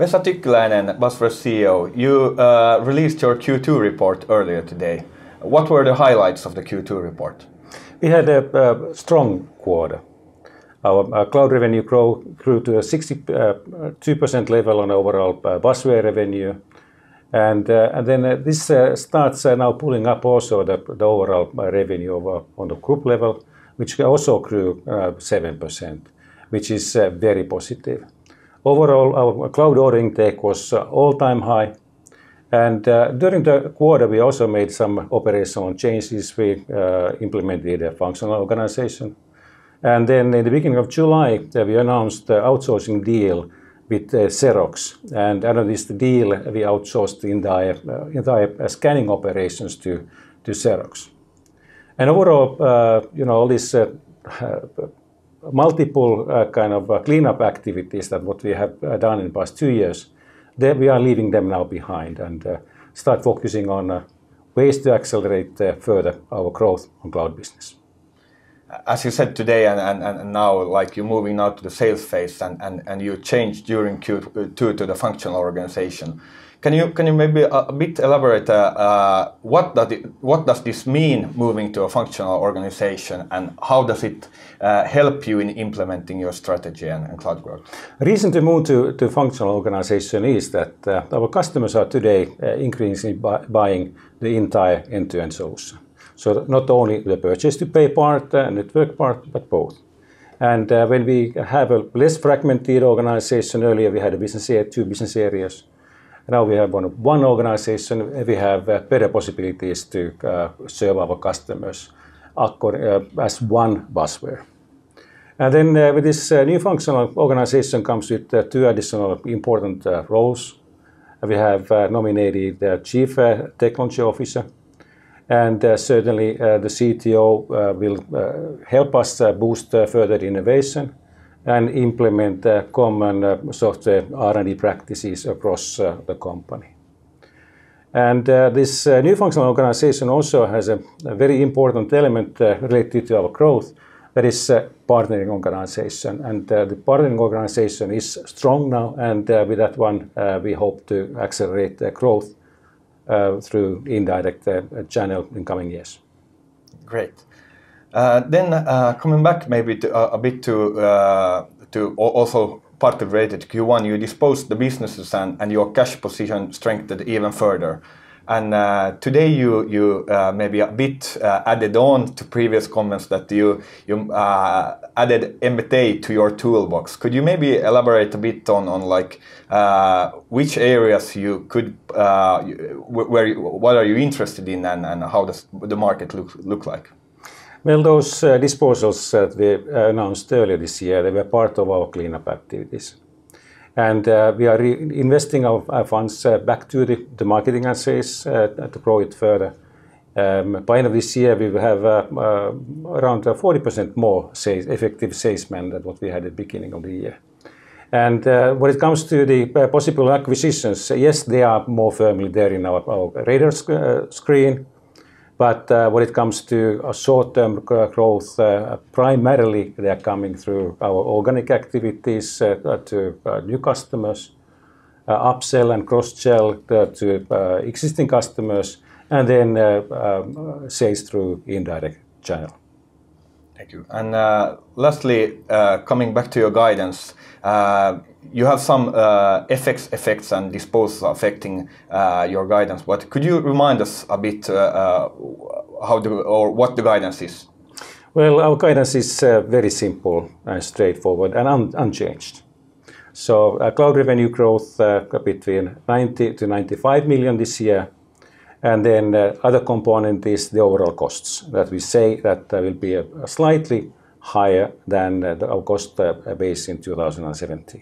Vesa Tykkyläinen, Basware CEO, you released your Q2 report earlier today. What were the highlights of the Q2 report? We had a strong quarter. Our cloud revenue grew to a 62% level on overall Basware revenue. And then this starts now pulling up also the overall revenue on the group level, which also grew 7%, which is very positive. Overall, our cloud order intake was all-time high. And during the quarter, we also made some operational changes. We implemented a functional organization. And then in the beginning of July, we announced the outsourcing deal with Xerox. And under this deal, we outsourced the entire scanning operations to Xerox. And overall, all these multiple kind of cleanup activities that what we have done in the past 2 years, we are leaving them now behind and start focusing on ways to accelerate further our growth on cloud business. As you said today, and now, like you're moving now to the sales phase, and you changed during Q2 to the functional organization. Can you maybe a bit elaborate what does this mean, moving to a functional organization, and how does it help you in implementing your strategy and cloud growth? The reason to move to functional organization is that our customers are today increasingly buying the entire end-to-end solution. So not only the purchase to pay part and network part, but both. And when we have a less fragmented organization, earlier we had two business areas. Now we have one organization. We have better possibilities to serve our customers as one Basware. And then with this new functional organization comes with two additional important roles. We have nominated the Chief Technology Officer. And certainly the CTO will help us boost further innovation and implement common software R&D practices across the company. And this new functional organization also has a very important element related to our growth, that is partnering organization. And the partnering organization is strong now, and with that one we hope to accelerate the growth through indirect channel in coming years. Great. Then coming back maybe a bit to also partly related to Q1, you disposed the businesses and your cash position strengthened even further. And today you maybe a bit added on to previous comments that you added M&A to your toolbox. Could you maybe elaborate a bit on like which areas you could, what are you interested in, and how does the market look like? Well, those disposals that we announced earlier this year, they were part of our cleanup activities. And we are investing our funds back to the marketing and sales to grow it further. By end of this year, we will have around 40% more effective salesmen than what we had at the beginning of the year. And when it comes to the possible acquisitions, yes, they are more firmly there in our radar screen. But when it comes to short-term growth, primarily they are coming through our organic activities to new customers, upsell and cross-sell to existing customers, and then sales through indirect channel. Thank you. And lastly, coming back to your guidance, you have some FX effects and disposals affecting your guidance. But could you remind us a bit what the guidance is? Well, our guidance is very simple and straightforward and unchanged. So cloud revenue growth between 90 to 95 million this year. And then other component is the overall costs that we say that will be slightly higher than our cost base in 2017.